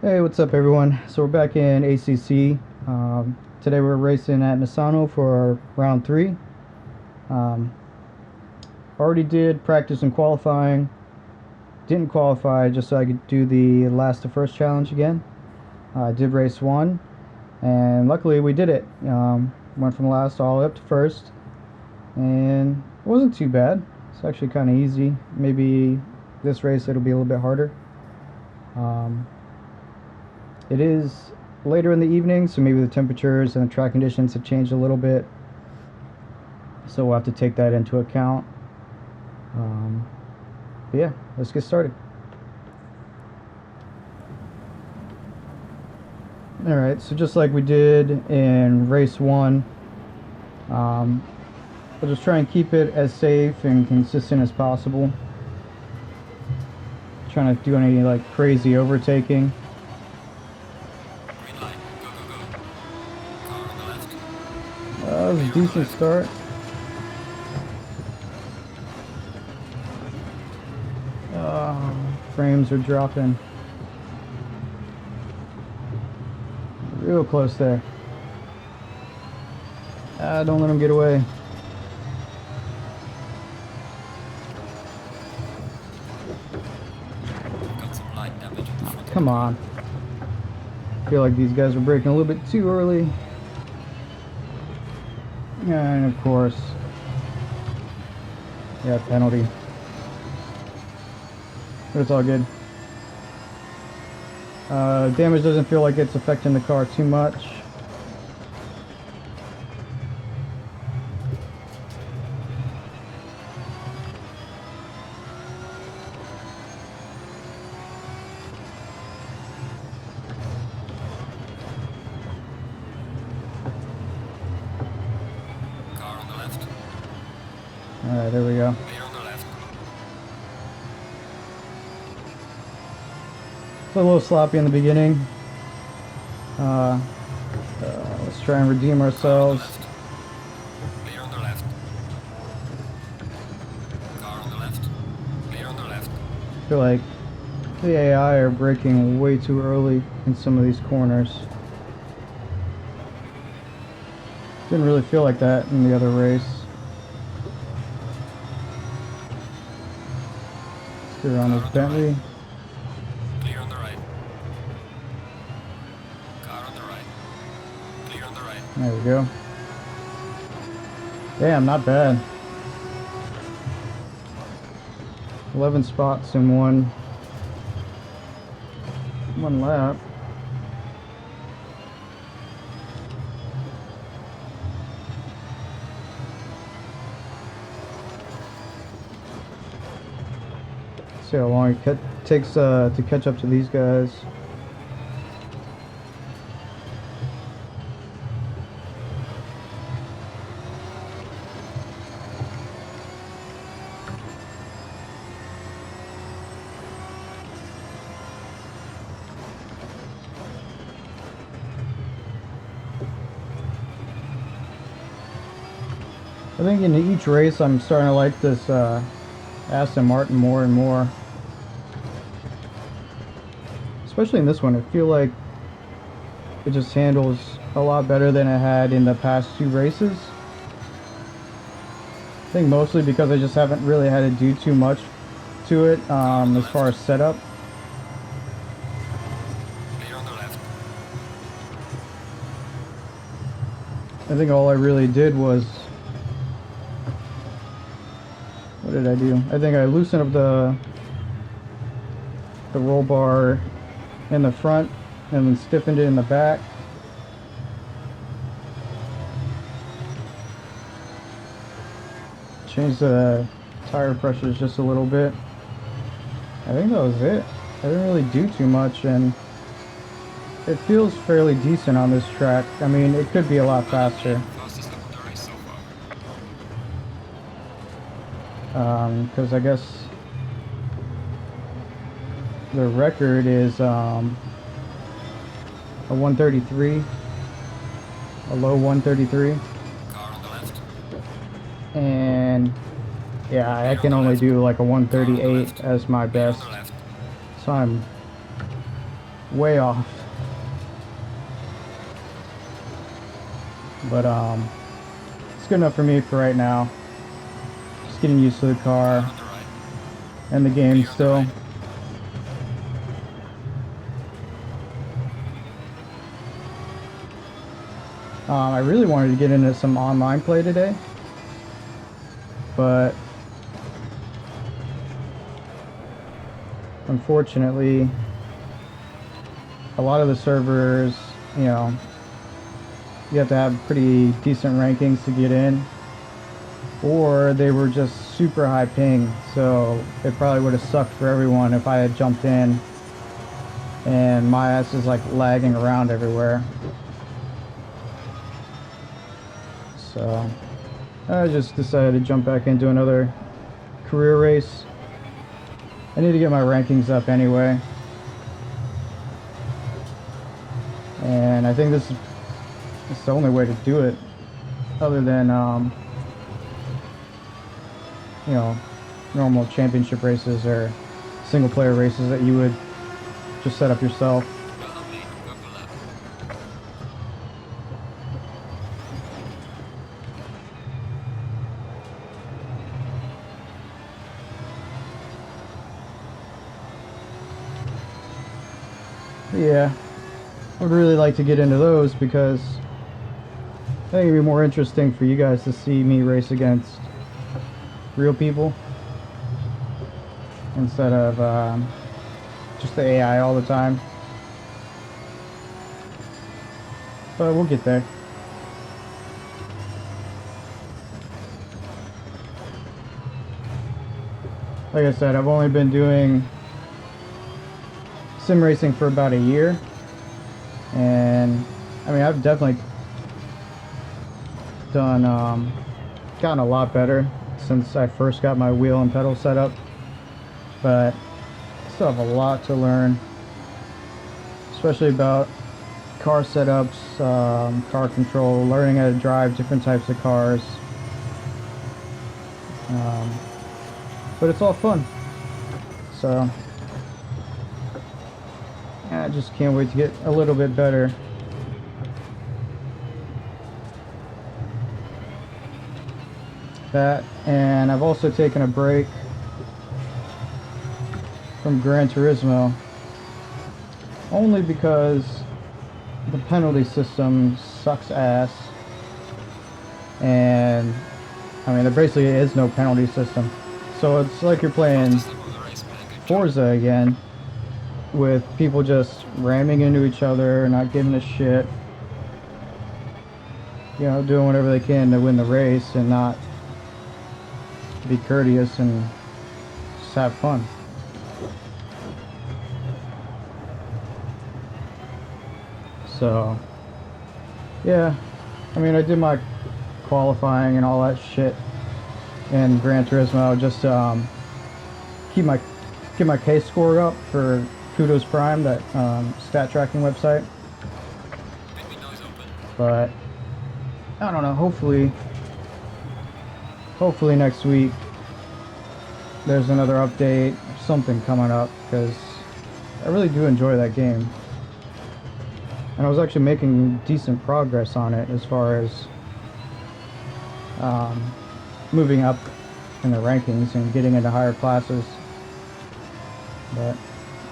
Hey, what's up everyone? So we're back in ACC. Today we're racing at Misano for round 3. Um, Already did practice and qualifying. Didn't qualify just so I could do the last to first challenge again. I did race 1 and luckily we did it. Went from last all the way up to first and it wasn't too bad. It's actually kind of easy. Maybe this race it'll be a little bit harder. It is later in the evening, so maybe the temperatures and the track conditions have changed a little bit, so we'll have to take that into account. But yeah, let's get started. Alright, so just like we did in race 1, we'll just try and keep it as safe and consistent as possible. Trying to do any like crazy overtaking. That was a decent start. Frames are dropping. Real close there. Don't let them get away. Come on. I feel like these guys are braking a little bit too early. And of course, yeah, penalty. But it's all good. Damage doesn't feel like it's affecting the car too much. Alright, there we go. It's a little sloppy in the beginning. Let's try and redeem ourselves. Clear on the left. Car on the left. Clear on the left. I feel like the AI are braking way too early in some of these corners. Didn't really feel like that in the other race. Let's get around this Bentley. Clear on the right. Car on the right. Clear on the right. There we go. Damn, not bad. 11 spots in one lap. See how long it takes to catch up to these guys. I think in each race I'm starting to like this Aston Martin more and more. Especially in this one, I feel like it just handles a lot better than it had in the past 2 races. I think mostly because I just haven't really had to do too much to it as far as setup. Clear on the left. I think all I really did was... what did I do? I think I loosened up the roll bar in the front and then stiffened it in the back. Changed the tire pressures just a little bit. I think that was it. I didn't really do too much and it feels fairly decent on this track. I mean, it could be a lot faster. Fastest lap of the race so Because I guess the record is a 133, a low 133. Car on the left. And yeah, I can only do like a 138 as my best. So I'm way off. But it's good enough for me for right now. Just getting used to the car On the right. and the game Clear on the still. right. I really wanted to get into some online play today, but unfortunately, a lot of the servers, you know, you have to have pretty decent rankings to get in, or they were just super high ping, so it probably would have sucked for everyone if I had jumped in and my ass is like lagging around everywhere. So I just decided to jump back into another career race. I need to get my rankings up anyway, and I think this is the only way to do it, other than you know, normal championship races or single player races that you would just set up yourself. Well done, mate. Go for left. Yeah, I would really like to get into those because I think it'd be more interesting for you guys to see me race against real people instead of just the AI all the time. But we'll get there. Like I said, I've only been doing sim racing for about a year, and I mean, I've definitely done gotten a lot better since I first got my wheel and pedal set up, but I still have a lot to learn, especially about car setups, car control, learning how to drive different types of cars. But it's all fun, so I just can't wait to get a little bit better. That, and I've also taken a break from Gran Turismo only because the penalty system sucks ass, and I mean there basically is no penalty system, so it's like you're playing Fastest lap of the race, man. Good job. Forza again, with people just ramming into each other, not giving a shit, you know, doing whatever they can to win the race and not be courteous and just have fun. So yeah, I mean, I did my qualifying and all that shit in Gran Turismo just to get my case score up for Kudos Prime, that stat tracking website. Big window is open. But I don't know, hopefully next week there's another update, something coming up, because I really do enjoy that game, and I was actually making decent progress on it as far as moving up in the rankings and getting into higher classes. But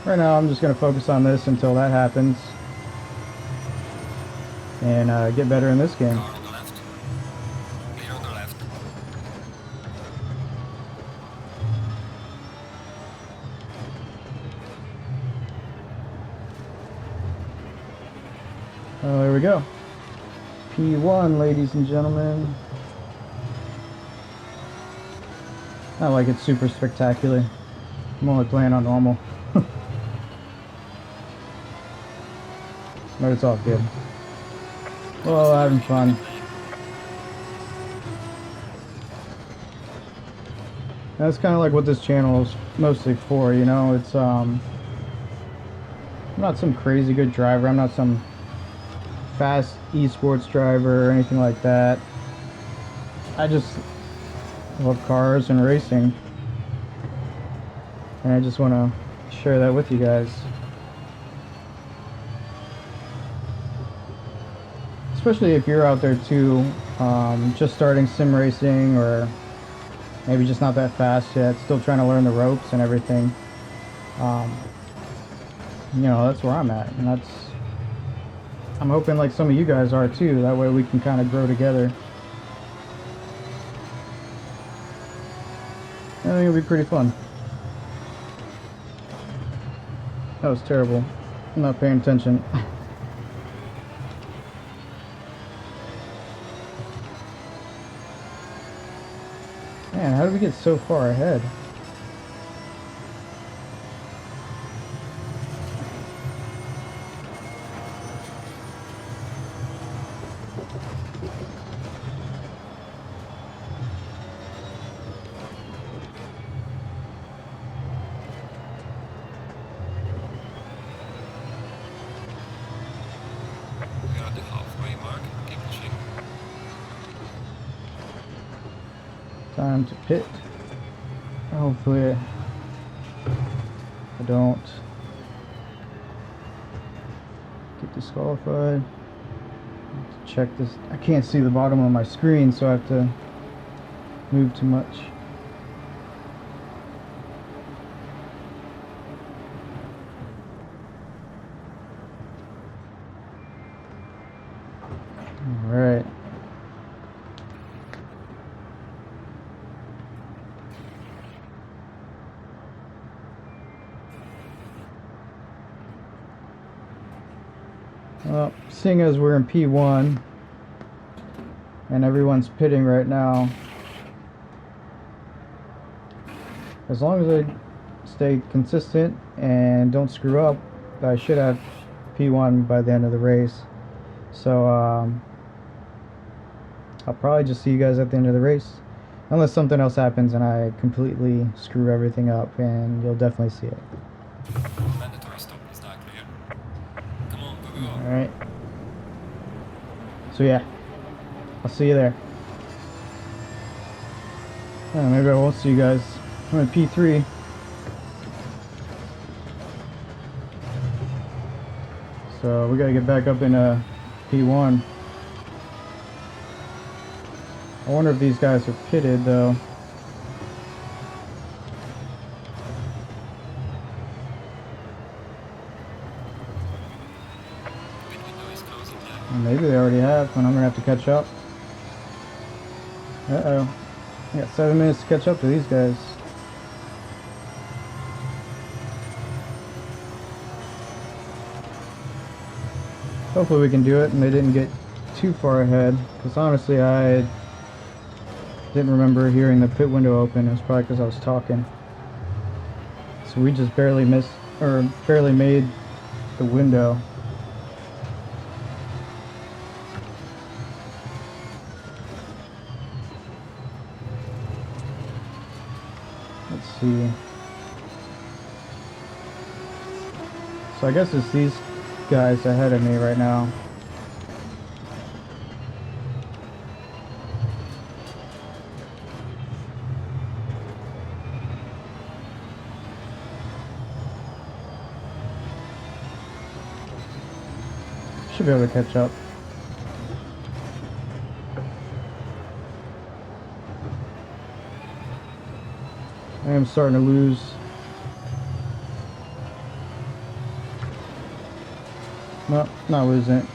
right now I'm just going to focus on this until that happens and get better in this game. Car on the left. Clear on the left. Oh, there we go. P1, ladies and gentlemen. Not like it's super spectacular. I'm only playing on normal. But it's all good. Well, having fun. That's kind of like what this channel is mostly for, you know. It's I'm not some crazy good driver. I'm not some fast esports driver or anything like that. I just love cars and racing, and I just want to share that with you guys. especially if you're out there too, just starting sim racing, or maybe just not that fast yet, still trying to learn the ropes and everything. You know, that's where I'm at, and I'm hoping like some of you guys are too. That way we can kind of grow together. I think it'll be pretty fun. That was terrible. I'm not paying attention. Man, how did we get so far ahead? We are at the halfway mark. Keep pushing. Time to pit. Hopefully I don't get disqualified. Check this. I can't see the bottom of my screen, so I have to move too much. All right. Well, seeing as we're in P1 and everyone's pitting right now, as long as I stay consistent and don't screw up, I should have P1 by the end of the race. So I'll probably just see you guys at the end of the race, unless something else happens and I completely screw everything up, and you'll definitely see it. Mandatory stop is not clear. Come on, go, go, go. Alright. So yeah, I'll see you there. Maybe I won't see you guys. I'm in P3. So we gotta get back up in P1. I wonder if these guys are pitted though. Pit window is closing now. Well, maybe they already have, and I'm gonna have to catch up. Uh-oh. I got 7 minutes to catch up to these guys. Hopefully we can do it and they didn't get too far ahead, because honestly I didn't remember hearing the pit window open. It was probably because I was talking. So we just barely missed, or barely made the window. Let's see. So I guess it's these guys ahead of me right now. Should be able to catch up. I am starting to lose. No, not losing it.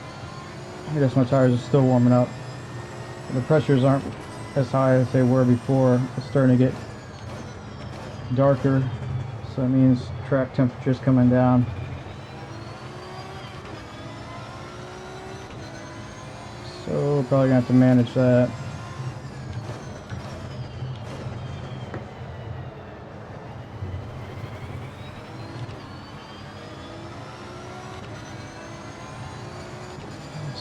I guess my tires are still warming up. The pressures aren't as high as they were before. It's starting to get darker, so that means track temperature's coming down. So we're probably gonna have to manage that.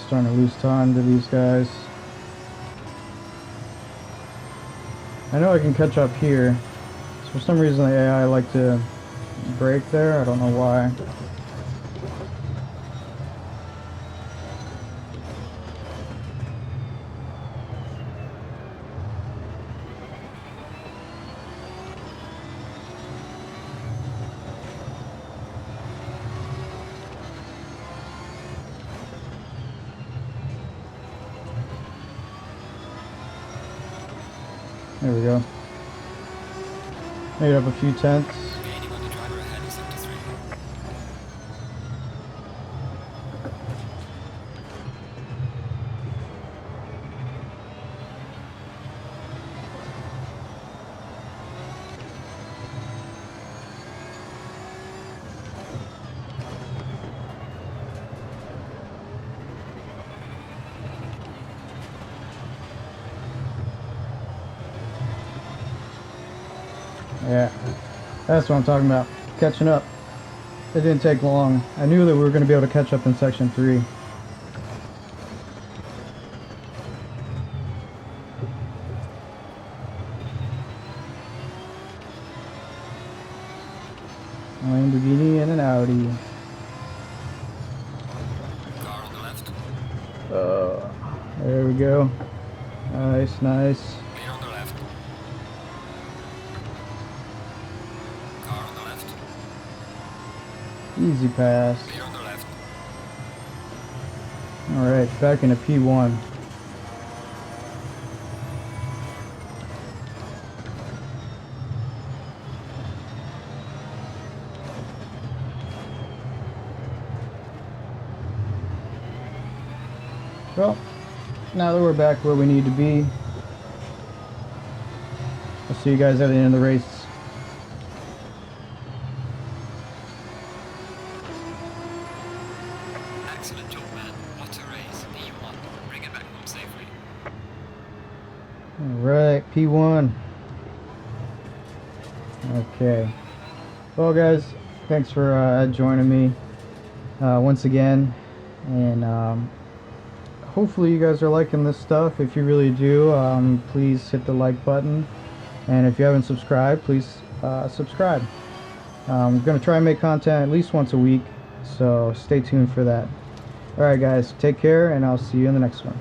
Starting to lose time to these guys. I know I can catch up here. So for some reason the AI like to brake there. I don't know why. There we go. Made up a few tenths. Gaining on the driver ahead is up to 3. Yeah, that's what I'm talking about. Catching up. It didn't take long. I knew that we were going to be able to catch up in section 3. A Lamborghini and an Audi. Car on the left. There we go. Nice, nice. Clear on the left. Car on the left. Easy pass. Clear on the left. Alright, back into P1. Well, now that we're back where we need to be, I'll see you guys at the end of the race. Excellent job, man. What a race. P1. Bring it back home safely. Alright, P1. Okay. Well, guys, thanks for joining me once again. And hopefully you guys are liking this stuff. If you really do, please hit the like button. And if you haven't subscribed, please subscribe. I'm going to try and make content at least once a week, so stay tuned for that. Alright guys, take care, and I'll see you in the next one.